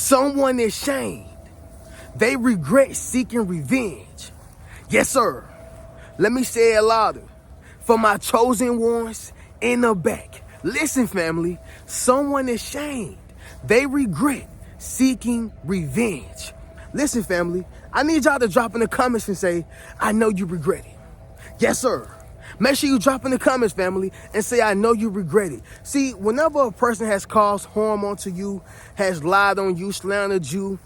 Someone is shamed. They regret seeking revenge. Yes, sir. Let me say it louder. For my chosen ones in the back. Listen, family. Someone is shamed. They regret seeking revenge. Listen, family. I need y'all to drop in the comments and say, I know you regret it. Yes, sir. Make sure you drop in the comments, family, and say, I know you regret it. See, whenever a person has caused harm onto you, has lied on you, slandered you,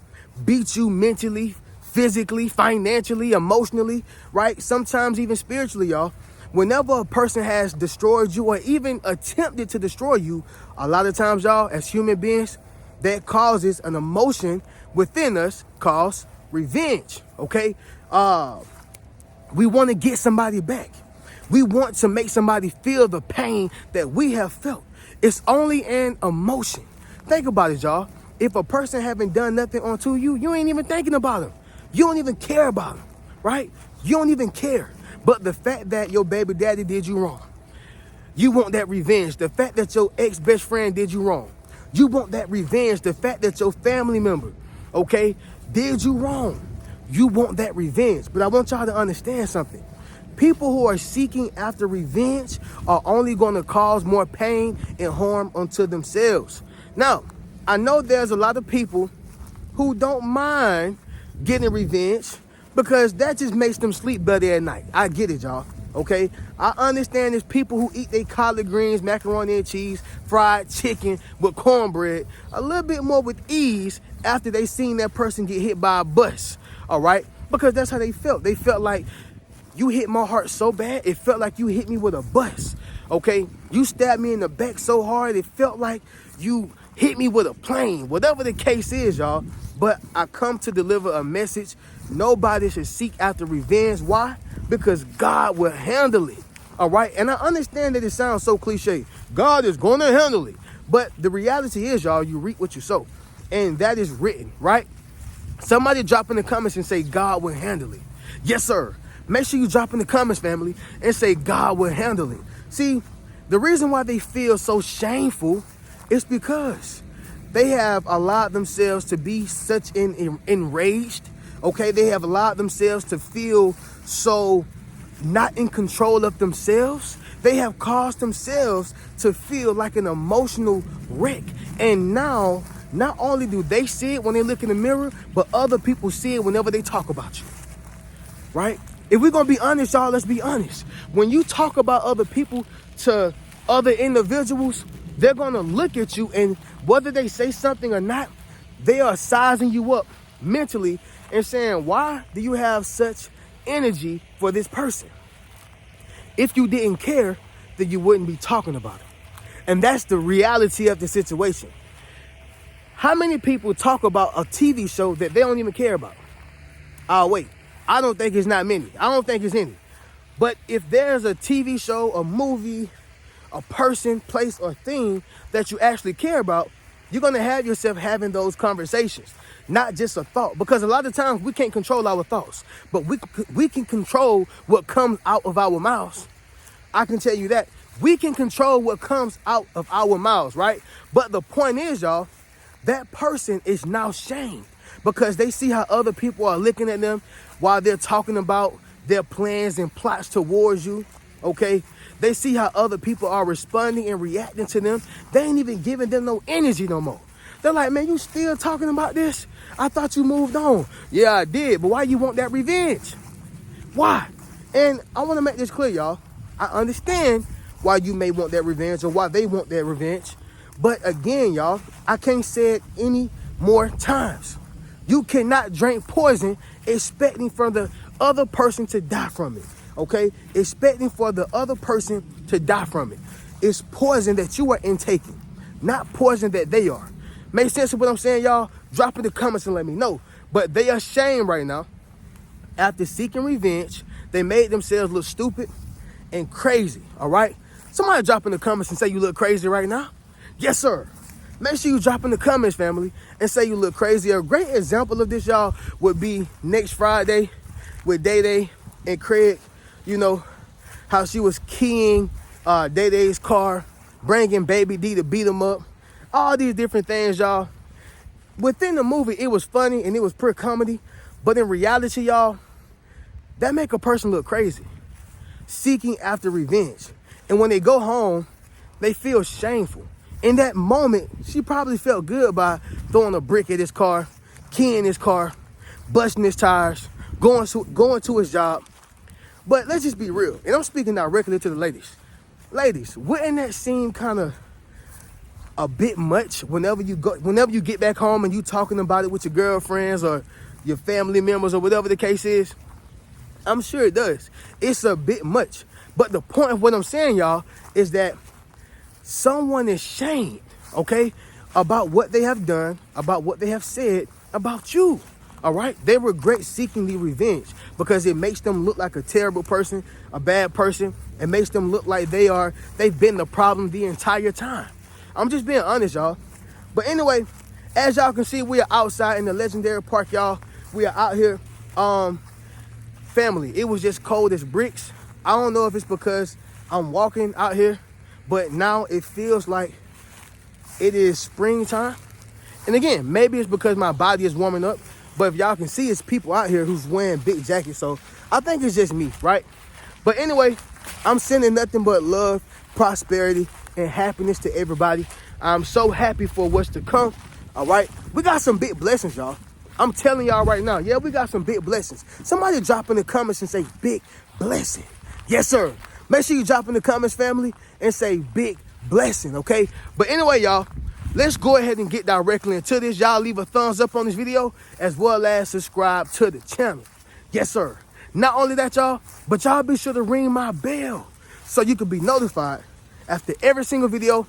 beat you mentally, physically, financially, emotionally, right? Sometimes even spiritually, y'all. Whenever a person has destroyed you or even attempted to destroy you, a lot of times, y'all, as human beings, that causes an emotion within us called revenge, okay? We want to get somebody back. We want to make somebody feel the pain that we have felt. It's only an emotion. Think about it, y'all. If a person haven't done nothing onto you, you ain't even thinking about them. You don't even care about them, right? You don't even care. But the fact that your baby daddy did you wrong, you want that revenge. The fact that your ex-best friend did you wrong, you want that revenge. The fact that your family member, okay, did you wrong, you want that revenge. But I want y'all to understand something. People who are seeking after revenge are only going to cause more pain and harm unto themselves. Now, I know there's a lot of people who don't mind getting revenge because that just makes them sleep better at night. I get it, y'all. Okay? I understand there's people who eat their collard greens, macaroni and cheese, fried chicken with cornbread a little bit more with ease after they seen that person get hit by a bus. All right? Because that's how they felt. They felt like, you hit my heart so bad, it felt like you hit me with a bus, okay? You stabbed me in the back so hard, it felt like you hit me with a plane. Whatever the case is, y'all. But I come to deliver a message. Nobody should seek after revenge. Why? Because God will handle it, all right? And I understand that it sounds so cliche. God is going to handle it. But the reality is, y'all, you reap what you sow. And that is written, right? Somebody drop in the comments and say, God will handle it. Yes, sir. Make sure you drop in the comments, family, and say God will handle it. See, the reason why they feel so shameful is because they have allowed themselves to be such enraged, okay? They have allowed themselves to feel so not in control of themselves. They have caused themselves to feel like an emotional wreck. And now, not only do they see it when they look in the mirror, but other people see it whenever they talk about you, right? If we're going to be honest, y'all, let's be honest. When you talk about other people to other individuals, they're going to look at you, and whether they say something or not, they are sizing you up mentally and saying, why do you have such energy for this person? If you didn't care, then you wouldn't be talking about it. And that's the reality of the situation. How many people talk about a TV show that they don't even care about? Wait. I don't think it's not many. I don't think it's any. But if there's a TV show, a movie, a person, place, or thing that you actually care about, you're going to have yourself having those conversations, not just a thought. Because a lot of times we can't control our thoughts, but we can control what comes out of our mouths. I can tell you that. We can control what comes out of our mouths, right? But the point is, y'all, that person is now shamed because they see how other people are looking at them while they're talking about their plans and plots towards you, okay? They see how other people are responding and reacting to them. They ain't even giving them no energy no more. They're like, man, you still talking about this? I thought you moved on. Yeah, I did, but why you want that revenge? Why? And I want to make this clear, y'all. I understand why you may want that revenge or why they want that revenge. But again, y'all, I can't say it any more times. You cannot drink poison expecting for the other person to die from it, okay? Expecting for the other person to die from it. It's poison that you are intaking, not poison that they are. Make sense of what I'm saying, y'all? Drop in the comments and let me know. But they are ashamed right now. After seeking revenge, they made themselves look stupid and crazy, all right? Somebody drop in the comments and say you look crazy right now. Yes, sir. Make sure you drop in the comments, family, and say you look crazy. A great example of this, y'all, would be next Friday with Day Day and Craig. You know, how she was keying Day Day's car, bringing Baby D to beat him up. All these different things, y'all. within the movie, it was funny and it was pure comedy. But in reality, y'all, that make a person look crazy, seeking after revenge. And when they go home, they feel shameful. In that moment, she probably felt good by throwing a brick at his car, keying his car, busting his tires, going to his job. But let's just be real. And I'm speaking directly to the ladies. Ladies, wouldn't that seem kind of a bit much whenever you get back home and you talking about it with your girlfriends or your family members or whatever the case is? I'm sure it does. It's a bit much. But the point of what I'm saying, y'all, is that someone is shamed, okay, about what they have done, about what they have said about you. All right, they regret seeking the revenge because it makes them look like a terrible person, a bad person. It makes them look like they've been the problem the entire time. I'm just being honest, y'all. But anyway, as y'all can see, we are outside in the legendary park, y'all. We are out here. Family, it was just cold as bricks. I don't know if it's because I'm walking out here, but now it feels like it is springtime. And again, maybe it's because my body is warming up. But if y'all can see, it's people out here who's wearing big jackets. So I think it's just me, right? But anyway, I'm sending nothing but love, prosperity, and happiness to everybody. I'm so happy for what's to come, all right? We got some big blessings, y'all. I'm telling y'all right now, yeah, we got some big blessings. Somebody drop in the comments and say, big blessing. Yes, sir. Make sure you drop in the comments, family, and say big blessing, okay? But anyway, y'all, let's go ahead and get directly into this. Y'all leave a thumbs up on this video as well as subscribe to the channel. Yes, sir. Not only that, y'all, but y'all be sure to ring my bell so you can be notified after every single video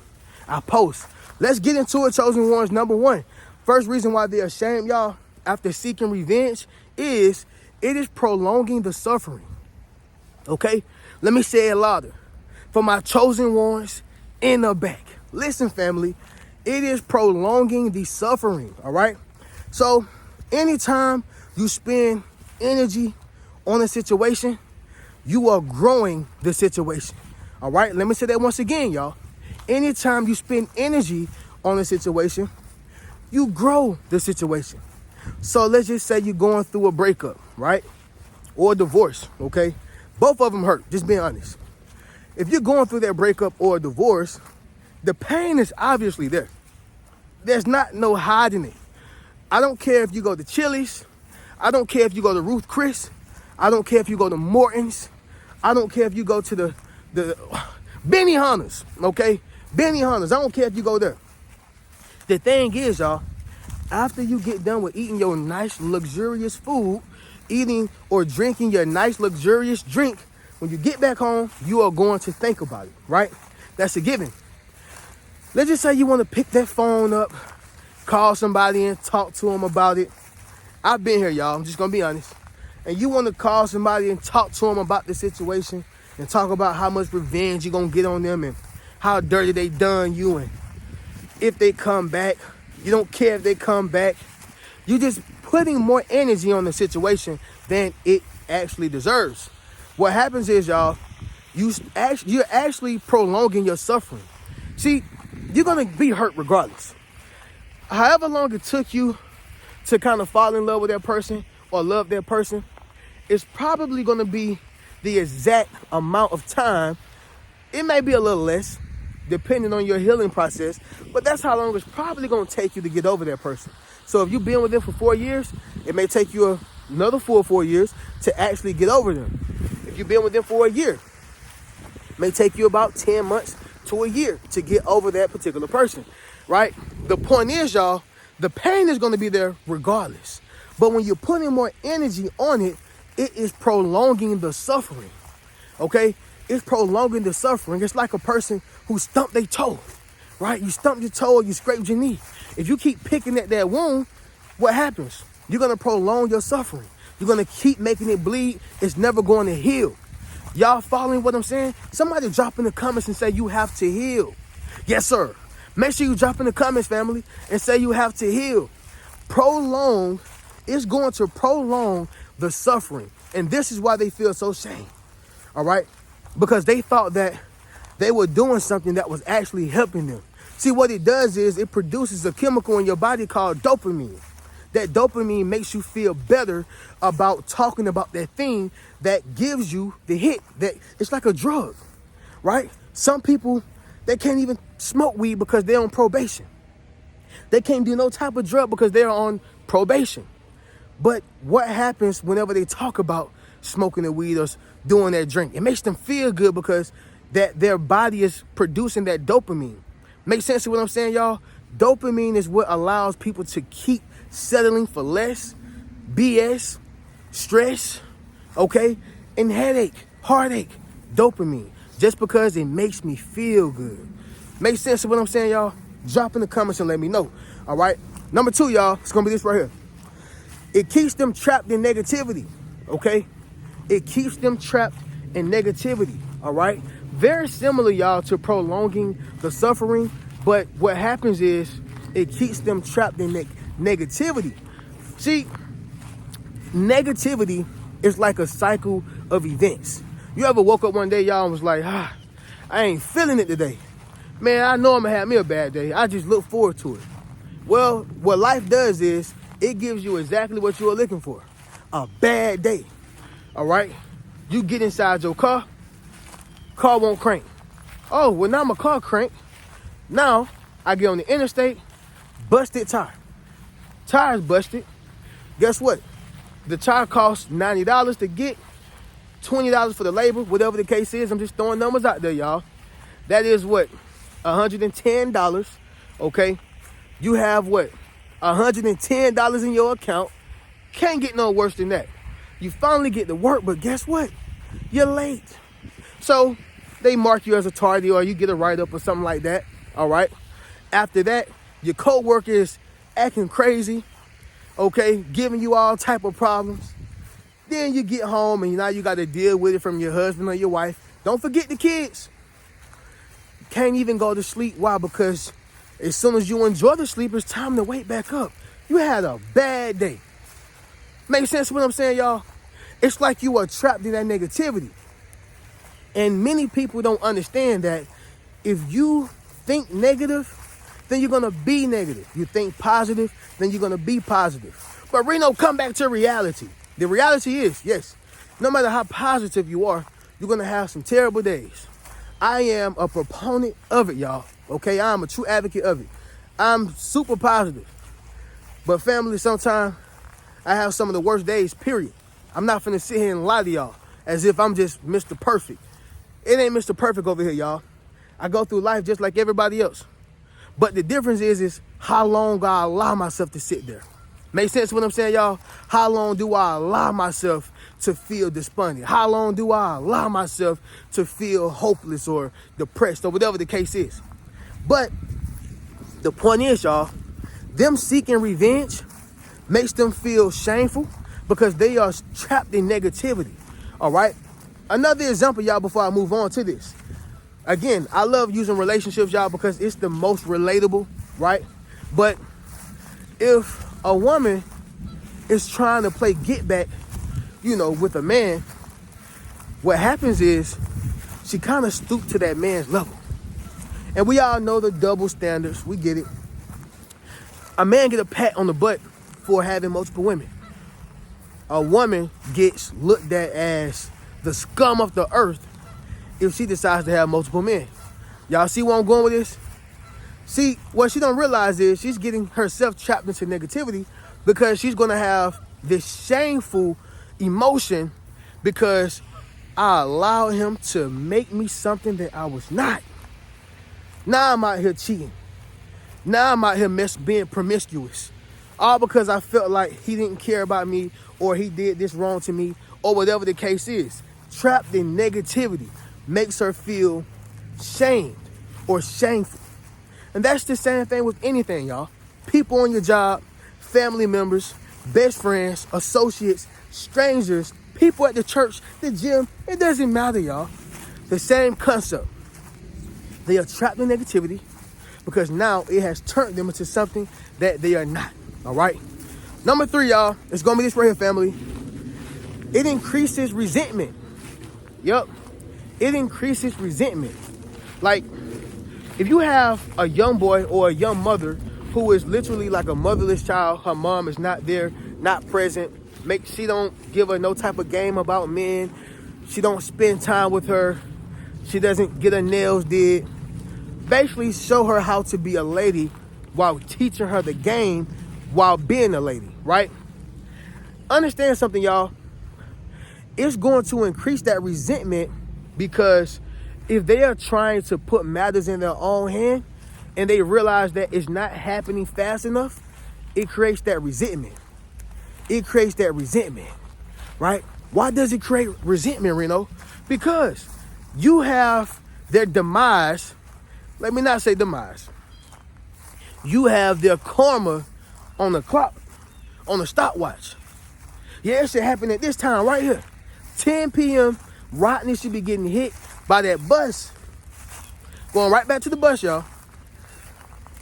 I post. Let's get into it, Chosen Ones. Number one, first reason why they're ashamed, y'all, after seeking revenge is it is prolonging the suffering. Okay? Let me say it louder. For my chosen ones in the back. Listen, family. It is prolonging the suffering, all right? So anytime you spend energy on a situation, you are growing the situation, all right? Let me say that once again, y'all. Anytime you spend energy on a situation, you grow the situation. So let's just say you're going through a breakup, right? Or a divorce, okay? Both of them hurt, just being honest. If you're going through that breakup or a divorce, the pain is obviously there. There's no hiding it. I don't care if you go to Chili's. I don't care if you go to Ruth Chris. I don't care if you go to Morton's. I don't care if you go to the Benihana's, okay? Benihana's, I don't care if you go there. The thing is, y'all, after you get done with eating your nice, luxurious food, eating or drinking your nice, luxurious drink, when you get back home, you are going to think about it, right? That's a given. Let's just say you want to pick that phone up, call somebody and talk to them about it. I've been here, y'all. I'm just going to be honest. And you want to call somebody and talk to them about the situation and talk about how much revenge you're going to get on them and how dirty they done you. And if they come back, you don't care if they come back. You're just putting more energy on the situation than it actually deserves. What happens is, y'all, you're actually prolonging your suffering. See, you're going to be hurt regardless. However long it took you to kind of fall in love with that person or love that person, it's probably going to be the exact amount of time. It may be a little less, depending on your healing process, but that's how long it's probably going to take you to get over that person. So if you've been with them for 4 years, it may take you another 4 years to actually get over them. If you've been with them for a year, it may take you about 10 months to a year to get over that particular person, right? The point is, y'all, the pain is going to be there regardless. But when you're putting more energy on it, it is prolonging the suffering, okay? It's prolonging the suffering. It's like a person who stumped their toe, right? You stumped your toe or you scraped your knee. If you keep picking at that wound, what happens? You're going to prolong your suffering. You're going to keep making it bleed. It's never going to heal. Y'all following what I'm saying? Somebody drop in the comments and say you have to heal. Yes, sir. Make sure you drop in the comments, family, and say you have to heal. Prolong is going to prolong the suffering. And this is why they feel so shame. All right? Because they thought that they were doing something that was actually helping them. See, what it does is it produces a chemical in your body called dopamine. That dopamine makes you feel better about talking about that thing that gives you the hit. That it's like a drug, right? Some people, they can't even smoke weed because they're on probation. They can't do no type of drug because they're on probation. But what happens whenever they talk about smoking the weed or doing that drink? It makes them feel good because that their body is producing that dopamine. Make sense of what I'm saying, y'all? Dopamine is what allows people to keep settling for less, BS, stress, okay, and headache, heartache. Dopamine, just because it makes me feel good. Make sense of what I'm saying, y'all? Drop in the comments and let me know, all right? Number 2, y'all, it's gonna be this right here. It keeps them trapped in negativity, okay? It keeps them trapped in negativity, all right? Very similar, y'all, to prolonging the suffering, but what happens is it keeps them trapped in negativity. See, negativity is like a cycle of events. You ever woke up one day, y'all, and was like, I ain't feeling it today. Man, I know I'm gonna have me a bad day. I just look forward to it. Well, what life does is it gives you exactly what you are looking for. A bad day, all right? You get inside your car won't crank. Oh, well, now my car crank. Now, I get on the interstate, busted tire. Tire's busted. Guess what? The tire costs $90 to get, $20 for the labor, whatever the case is. I'm just throwing numbers out there, y'all. That is what? $110, okay? You have what? $110 in your account. Can't get no worse than that. You finally get to work, but guess what? You're late. So they mark you as a tardy or you get a write-up or something like that, all right? After that, your coworker is acting crazy, okay, giving you all type of problems. Then you get home and now you got to deal with it from your husband or your wife. Don't forget the kids. Can't even go to sleep. Why? Because as soon as you enjoy the sleep, it's time to wake back up. You had a bad day. Make sense of what I'm saying, y'all? It's like you are trapped in that negativity. And many people don't understand that if you think negative, then you're going to be negative. You think positive, then you're going to be positive. But Reno, come back to reality. The reality is, yes, no matter how positive you are, you're going to have some terrible days. I am a proponent of it, y'all. Okay, I'm a true advocate of it. I'm super positive. But family, sometimes I have some of the worst days, period. I'm not finna sit here and lie to y'all as if I'm just Mr. Perfect. It ain't Mr. Perfect over here, y'all. I go through life just like everybody else. But the difference is how long I allow myself to sit there. Make sense what I'm saying, y'all? How long do I allow myself to feel despondent? How long do I allow myself to feel hopeless or depressed or whatever the case is? But the point is, y'all, them seeking revenge makes them feel shameful because they are trapped in negativity, all right? Another example, y'all, before I move on to this. Again, I love using relationships, y'all, because it's the most relatable, right? But if a woman is trying to play get back, with a man, what happens is she kind of stoops to that man's level. And we all know the double standards. We get it. A man get a pat on the butt for having multiple women. A woman gets looked at as the scum of the earth if she decides to have multiple men. Y'all see where I'm going with this? See, what she don't realize is she's getting herself trapped into negativity because she's going to have this shameful emotion because I allowed him to make me something that I was not. Now I'm out here cheating. Now I'm out here being promiscuous. All because I felt like he didn't care about me or he did this wrong to me or whatever the case is. Trapped in negativity makes her feel shamed or shameful. And that's the same thing with anything, y'all. People on your job, family members, best friends, associates, strangers, people at the church, the gym, it doesn't matter, y'all. The same concept. They are trapped in negativity because now it has turned them into something that they are not, all right? Number 3, y'all, it's going to be this right here, family. It increases resentment. Yep. It increases resentment. Like, If you have a young boy or a young mother who is literally like a motherless child, her mom is not there, not present, she don't give her no type of game about men, she don't spend time with her, she doesn't get her nails did. Basically show her how to be a lady while teaching her the game while being a lady, right? Understand something, y'all. It's going to increase that resentment, because if they are trying to put matters in their own hand and they realize that it's not happening fast enough, it creates that resentment. It creates that resentment, right? Why does it create resentment, Reno? Because you have their demise. Let me not say demise. You have their karma on the clock, on the stopwatch. Yeah, it should happen at this time right here. 10 p.m., Rodney should be getting hit by that bus. Going right back to the bus, y'all.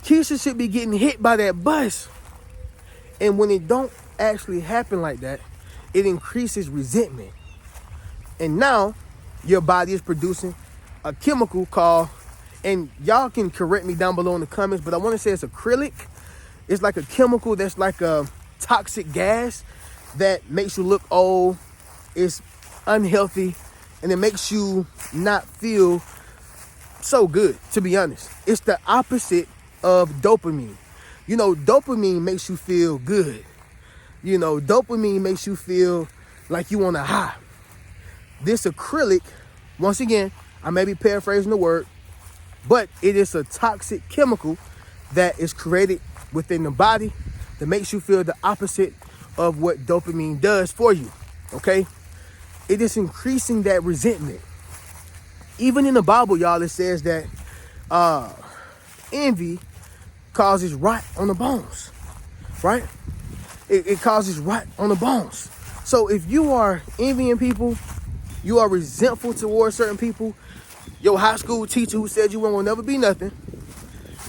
Keisha should be getting hit by that bus. And when it don't actually happen like that, it increases resentment. And now your body is producing a chemical called, and y'all can correct me down below in the comments, but I want to say it's acrylic. It's like a chemical that's like a toxic gas that makes you look old. It's unhealthy, and it makes you not feel so good, to be honest. It's the opposite of dopamine. You know, dopamine makes you feel good. You know, dopamine makes you feel like you on a high. This acrylic, once again, I may be paraphrasing the word, but it is a toxic chemical that is created within the body that makes you feel the opposite of what dopamine does for you, okay? It is increasing that resentment. Even in the Bible, y'all, it says that envy causes rot on the bones, right? It causes rot on the bones. So if you are envying people, you are resentful towards certain people, your high school teacher who said you will never be nothing,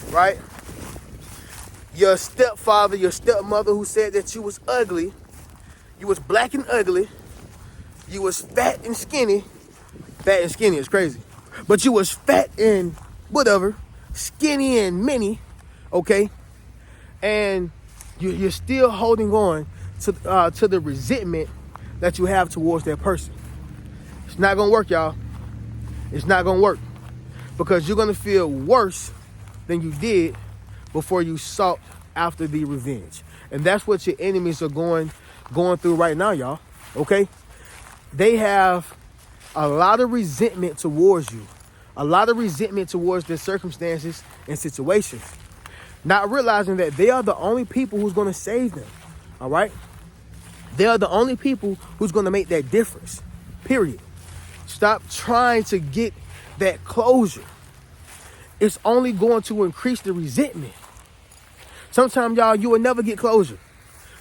right? Your stepfather, your stepmother who said that you was ugly, you was black and ugly, you was fat and skinny. Fat and skinny is crazy. But you was fat and whatever, skinny and mini, okay? And you're still holding on to the resentment that you have towards that person. It's not gonna work, y'all. It's not gonna work, because you're gonna feel worse than you did before you sought after the revenge. And that's what your enemies are going through right now, y'all, okay? They have a lot of resentment towards you, a lot of resentment towards their circumstances and situations, not realizing that they are the only people who's going to save them, all right? They are the only people who's going to make that difference, period. Stop trying to get that closure. It's only going to increase the resentment. Sometimes, y'all, you will never get closure.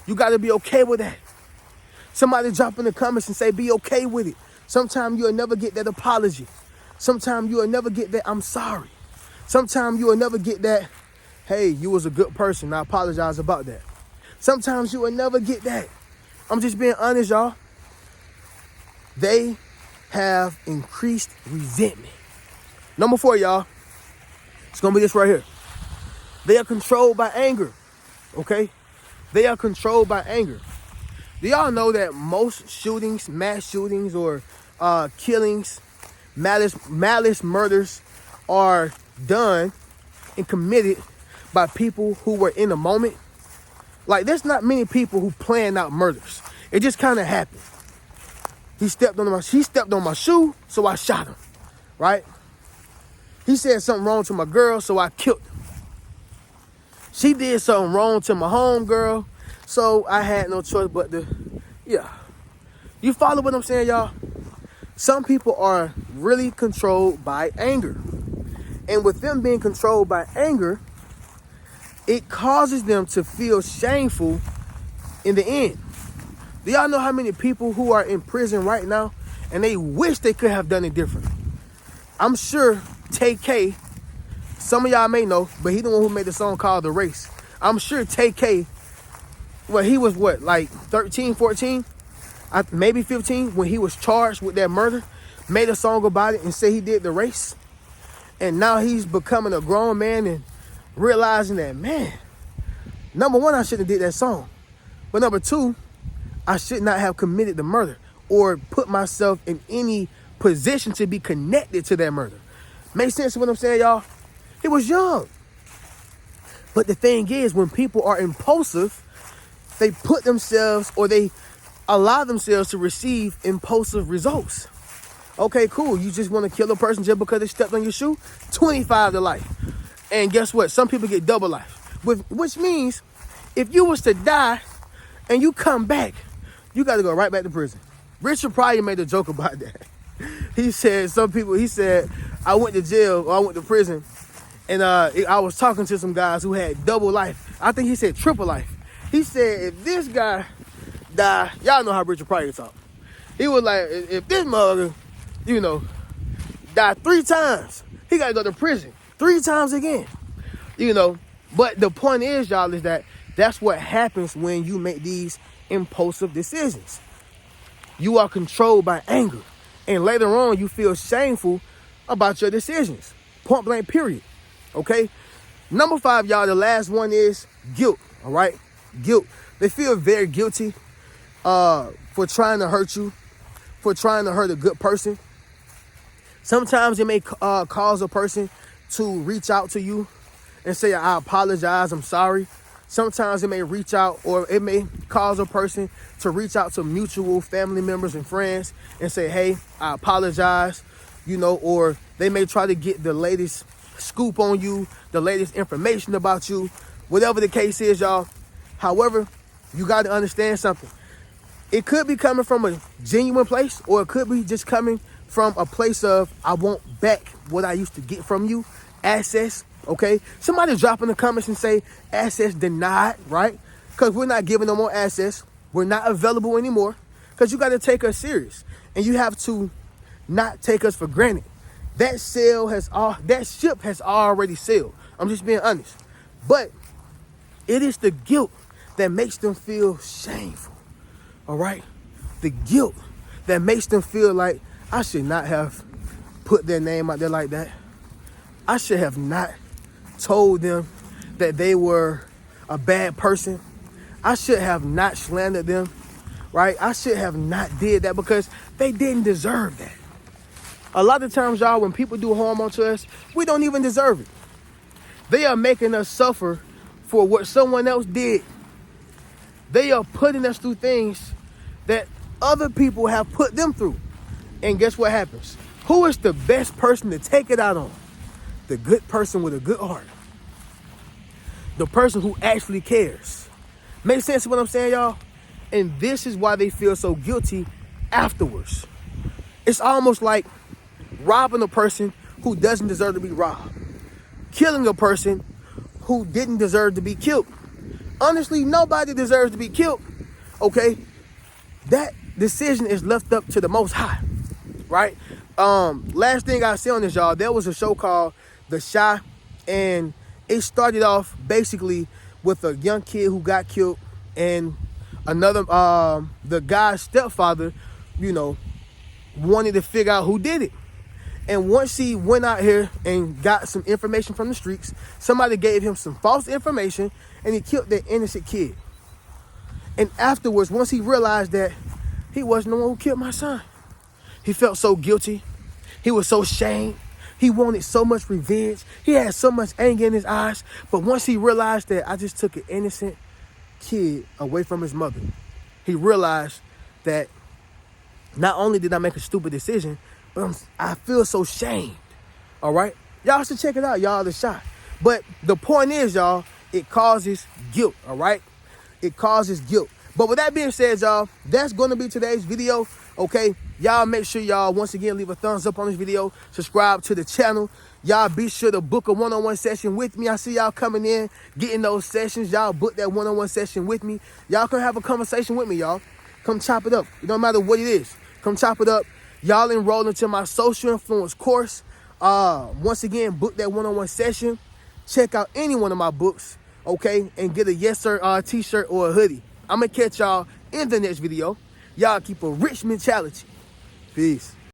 You got to be okay with that. Somebody drop in the comments and say, be okay with it. Sometimes you'll never get that apology. Sometimes you'll never get that, I'm sorry. Sometimes you will never get that, hey, you was a good person, I apologize about that. Sometimes you will never get that. I'm just being honest, y'all. They have increased resentment. Number 4, y'all. It's going to be this right here. They are controlled by anger, okay? They are controlled by anger. Do y'all know that most shootings, mass shootings, or killings, malice murders are done and committed by people who were in the moment? Like, there's not many people who plan out murders. It just kind of happened. He stepped on my shoe, so I shot him, right? He said something wrong to my girl, so I killed him. She did something wrong to my homegirl, so I had no choice but to, yeah. You follow what I'm saying, y'all? Some people are really controlled by anger. And with them being controlled by anger, it causes them to feel shameful in the end. Do y'all know how many people who are in prison right now and they wish they could have done it different? I'm sure Tay-K, some of y'all may know, but he the one who made the song called The Race. I'm sure Tay-K, well, he was what, like 13, 14, maybe 15, when he was charged with that murder, made a song about it and said he did The Race. And now he's becoming a grown man and realizing that, man, number one, I shouldn't have did that song. But number two, I should not have committed the murder or put myself in any position to be connected to that murder. Make sense of what I'm saying, y'all? He was young. But the thing is, when people are impulsive, they put themselves or they allow themselves to receive impulsive results. Okay, cool. You just want to kill a person just because they stepped on your shoe? 25 to life. And guess what? Some people get double life. Which means if you was to die and you come back, you got to go right back to prison. Richard Pryor made a joke about that. He said, I went to jail or I went to prison and I was talking to some guys who had double life. I think he said triple life. He said, if this guy die, y'all know how Richard Pryor talk. He was like, if this mother, die 3 times, he got to go to prison 3 times again. But the point is, y'all, is that that's what happens when you make these impulsive decisions. You are controlled by anger. And later on, you feel shameful about your decisions. Point blank, period. Okay? Number 5, y'all, the last one is guilt. All right? Guilt. They feel very guilty for trying to hurt you, for trying to hurt a good person. Sometimes it may cause a person to reach out to you and say, I apologize, I'm sorry. Sometimes it may reach out, or it may cause a person to reach out to mutual family members and friends and say, hey, I apologize, or they may try to get the latest scoop on you, the latest information about you, whatever the case is, y'all. However, you got to understand something. It could be coming from a genuine place, or it could be just coming from a place of, I want back what I used to get from you, access, okay? Somebody drop in the comments and say, access denied, right? Because we're not giving no more access. We're not available anymore, because you got to take us serious. And you have to not take us for granted. That ship has already sailed. I'm just being honest. But it is the guilt that makes them feel shameful. All right? The guilt that makes them feel like, I should not have put their name out there like that. I should have not told them that they were a bad person. I should have not slandered them, right? I should have not did that because they didn't deserve that. A lot of times, y'all, when people do harm onto us, we don't even deserve it. They are making us suffer for what someone else did. They are putting us through things that other people have put them through. And guess what happens? Who is the best person to take it out on? The good person with a good heart. The person who actually cares. Make sense of what I'm saying, y'all? And this is why they feel so guilty afterwards. It's almost like robbing a person who doesn't deserve to be robbed. Killing a person who didn't deserve to be killed. Honestly, nobody deserves to be killed, okay? That decision is left up to the Most High, right? Last thing I say on this, y'all, there was a show called The Shy, and it started off basically with a young kid who got killed, and another, the guy's stepfather, wanted to figure out who did it. And once he went out here and got some information from the streets, somebody gave him some false information, and he killed that innocent kid. And afterwards, once he realized that he wasn't the one who killed my son, he felt so guilty. He was so ashamed. He wanted so much revenge. He had so much anger in his eyes. But once he realized that I just took an innocent kid away from his mother, he realized that not only did I make a stupid decision, but I feel so shamed. All right? Y'all should check it out, y'all, The Shy. But the point is, y'all, it causes guilt, all right? It causes guilt. But with that being said, y'all, that's going to be today's video, okay? Y'all make sure y'all, once again, leave a thumbs up on this video. Subscribe to the channel. Y'all be sure to book a one-on-one session with me. I see y'all coming in, getting those sessions. Y'all book that one-on-one session with me. Y'all can have a conversation with me, y'all. Come chop it up. It don't matter what it is. Come chop it up. Y'all enroll into my social influence course. Once again, book that one-on-one session. Check out any one of my books, okay? And get a yes sir t-shirt or a hoodie. I'm going to catch y'all in the next video. Y'all keep a rich mentality. Peace.